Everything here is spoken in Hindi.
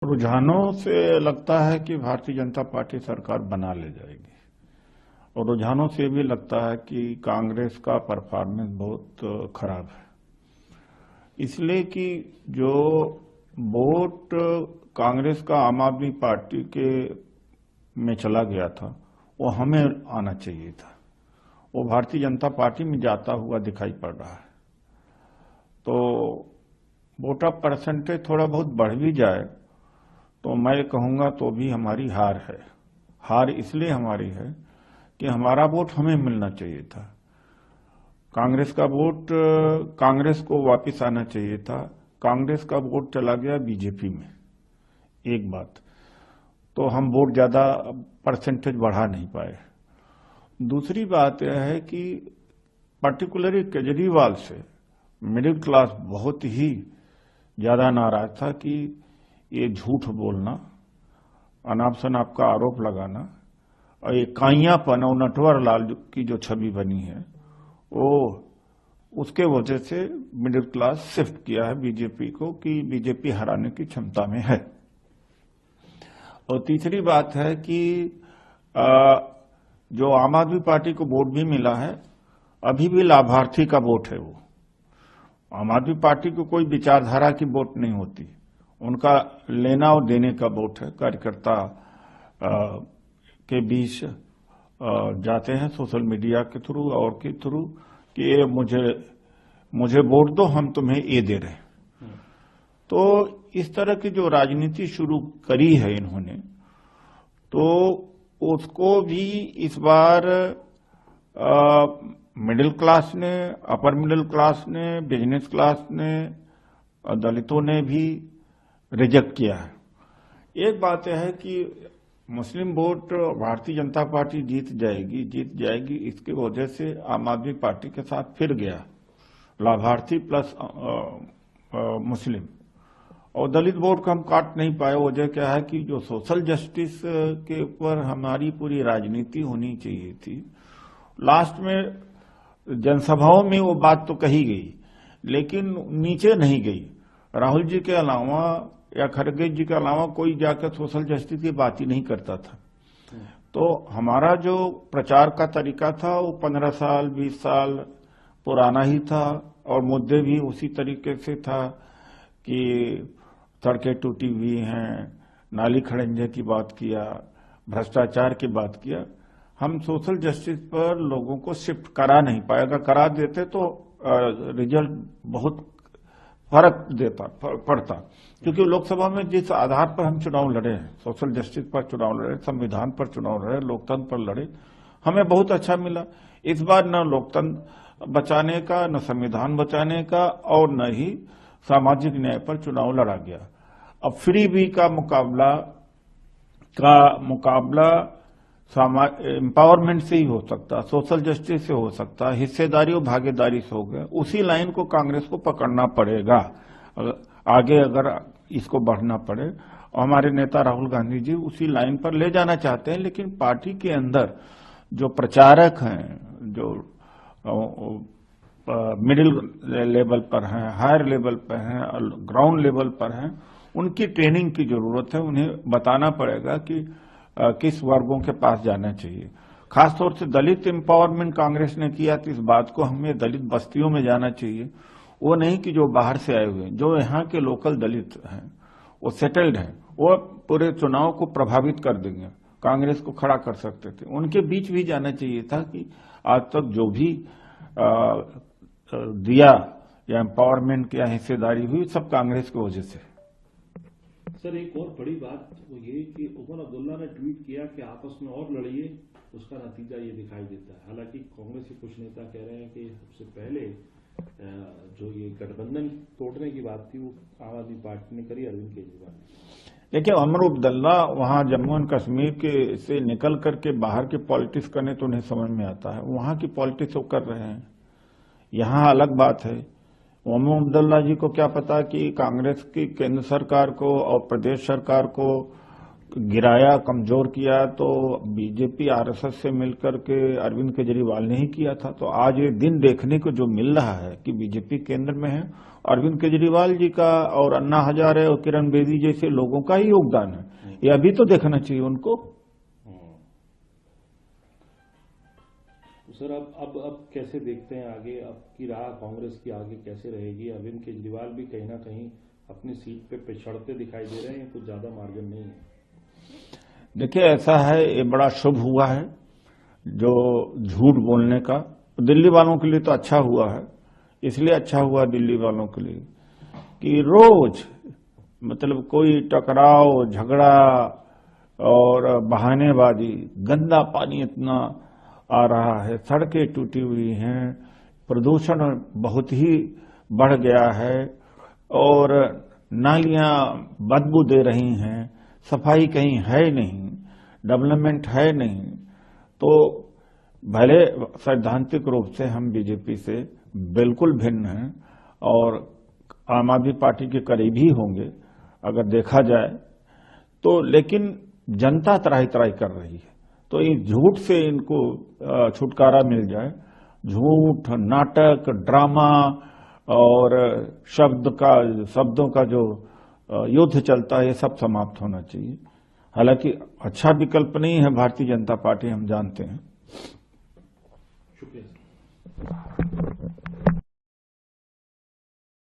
रुझानों से लगता है कि भारतीय जनता पार्टी सरकार बना ले जाएगी। और रुझानों से भी लगता है कि कांग्रेस का परफॉर्मेंस बहुत खराब है, इसलिए कि जो वोट कांग्रेस का आम आदमी पार्टी के में चला गया था वो हमें आना चाहिए था, वो भारतीय जनता पार्टी में जाता हुआ दिखाई पड़ रहा है। तो वोट ऑफ परसेंटेज थोड़ा बहुत बढ़ भी जाए तो मैं कहूंगा तो भी हमारी हार है। हार इसलिए हमारी है कि हमारा वोट हमें मिलना चाहिए था, कांग्रेस का वोट कांग्रेस को वापस आना चाहिए था। कांग्रेस का वोट चला गया बीजेपी में, एक बात। तो हम वोट ज्यादा परसेंटेज बढ़ा नहीं पाए। दूसरी बात यह है कि पर्टिकुलरली केजरीवाल से मिडिल क्लास बहुत ही ज्यादा नाराज था कि ये झूठ बोलना, अनाप शनाप का आरोप लगाना और ये काइयापन और नटवर लाल की जो छवि बनी है वो उसके वजह से मिडिल क्लास शिफ्ट किया है बीजेपी को कि बीजेपी हराने की क्षमता में है। और तीसरी बात है कि जो आम आदमी पार्टी को वोट भी मिला है अभी भी लाभार्थी का वोट है। वो आम आदमी पार्टी को कोई विचारधारा की वोट नहीं होती, उनका लेना और देने का वोट है। कार्यकर्ता के बीच जाते हैं सोशल मीडिया के थ्रू और के थ्रू कि ये मुझे वोट दो, हम तुम्हें ये दे रहे हैं। तो इस तरह की जो राजनीति शुरू करी है इन्होंने, तो उसको भी इस बार मिडिल क्लास ने, अपर मिडिल क्लास ने, बिजनेस क्लास ने, दलितों ने भी रिजेक्ट किया है। एक बात यह है कि मुस्लिम वोट भारतीय जनता पार्टी जीत जाएगी इसकी वजह से आम आदमी पार्टी के साथ फिर गया लाभार्थी प्लस मुस्लिम। और दलित वोट को हम काट नहीं पाए। वजह क्या है कि जो सोशल जस्टिस के ऊपर हमारी पूरी राजनीति होनी चाहिए थी, लास्ट में जनसभाओं में वो बात तो कही गई लेकिन नीचे नहीं गई। राहुल जी के अलावा या खड़गे जी के अलावा कोई जाकर सोशल जस्टिस की बात ही नहीं करता था। तो हमारा जो प्रचार का तरीका था वो 15 साल 20 साल पुराना ही था और मुद्दे भी उसी तरीके से था कि सड़कें टूटी हुई हैं, नाली खड़ंजे की बात किया, भ्रष्टाचार की बात किया। हम सोशल जस्टिस पर लोगों को शिफ्ट करा नहीं पाए। अगर करा देते तो रिजल्ट बहुत फर्क पड़ता, क्योंकि लोकसभा में जिस आधार पर हम चुनाव लड़े हैं, सोशल जस्टिस पर चुनाव लड़े, संविधान पर चुनाव लड़े, लोकतंत्र पर लड़े, हमें बहुत अच्छा मिला। इस बार न लोकतंत्र बचाने का, न संविधान बचाने का और न ही सामाजिक न्याय पर चुनाव लड़ा गया। अब फ्री बी का मुकाबला एम्पावरमेंट से ही हो सकता, सोशल जस्टिस से हो सकता, हिस्सेदारी और भागीदारी से हो गया। उसी लाइन को कांग्रेस को पकड़ना पड़ेगा आगे अगर इसको बढ़ना पड़े। और हमारे नेता राहुल गांधी जी उसी लाइन पर ले जाना चाहते हैं, लेकिन पार्टी के अंदर जो प्रचारक हैं, जो मिडिल लेवल पर हैं, हायर लेवल पर हैं, ग्राउंड लेवल पर हैं, उनकी ट्रेनिंग की जरूरत है। उन्हें बताना पड़ेगा कि किस वर्गों के पास जाना चाहिए। खासतौर से दलित एम्पावरमेंट कांग्रेस ने किया, तो इस बात को हमें दलित बस्तियों में जाना चाहिए। वो नहीं कि जो बाहर से आए हुए हैं, जो यहाँ के लोकल दलित हैं, वो सेटल्ड हैं, वो पूरे चुनाव को प्रभावित कर देंगे, कांग्रेस को खड़ा कर सकते थे। उनके बीच भी जाना चाहिए था कि आज तक जो भी दिया या एम्पावरमेंट या हिस्सेदारी हुई सब कांग्रेस की वजह से। सर, एक और बड़ी बात वो ये कि उमर अब्दुल्ला ने ट्वीट किया कि आपस में और लड़िए, उसका नतीजा ये दिखाई देता है। हालांकि कांग्रेस के कुछ नेता कह रहे हैं कि सबसे पहले जो ये गठबंधन तोड़ने की बात थी वो आम आदमी पार्टी ने करी, अरविंद केजरीवाल ने। देखिए, उमर अब्दुल्ला वहां जम्मू एंड कश्मीर के से निकल करके बाहर की पॉलिटिक्स करने तो उन्हें समझ में आता है, वहां की पॉलिटिक्स वो कर रहे हैं, यहां अलग बात है। उमर अब्दुल्ला जी को क्या पता कि कांग्रेस की केंद्र सरकार को और प्रदेश सरकार को गिराया, कमजोर किया तो बीजेपी आरएसएस से मिलकर के अरविंद केजरीवाल ने ही किया था। तो आज ये दिन देखने को जो मिल रहा है कि बीजेपी केंद्र में है, अरविंद केजरीवाल जी का और अन्ना हजारे और किरण बेदी जैसे लोगों का ही योगदान है। ये अभी तो देखना चाहिए उनको। सर अब कैसे देखते हैं आगे, अब की राह कांग्रेस की आगे कैसे रहेगी? अरविंद केजरीवाल भी कहीं ना कहीं अपनी सीट पे पिछड़ते दिखाई दे रहे हैं, कुछ ज्यादा मार्जिन नहीं है। देखिए, ऐसा है, ये बड़ा शुभ हुआ है जो झूठ बोलने का। दिल्ली वालों के लिए तो अच्छा हुआ है, इसलिए अच्छा हुआ दिल्ली वालों के लिए कि रोज मतलब कोई टकराव, झगड़ा और बहानेबाजी, गंदा पानी इतना आ रहा है, सड़कें टूटी हुई हैं, प्रदूषण बहुत ही बढ़ गया है और नालियां बदबू दे रही हैं, सफाई कहीं है नहीं, डेवलपमेंट है नहीं। तो भले सैद्धांतिक रूप से हम बीजेपी से बिल्कुल भिन्न हैं और आम आदमी पार्टी के करीब ही होंगे अगर देखा जाए तो, लेकिन जनता त्राही त्राही कर रही है। तो इस झूठ से इनको छुटकारा मिल जाए। झूठ, नाटक, ड्रामा और शब्दों का जो युद्ध चलता है, ये सब समाप्त होना चाहिए। हालांकि अच्छा विकल्प नहीं है भारतीय जनता पार्टी, हम जानते हैं। शुक्रिया।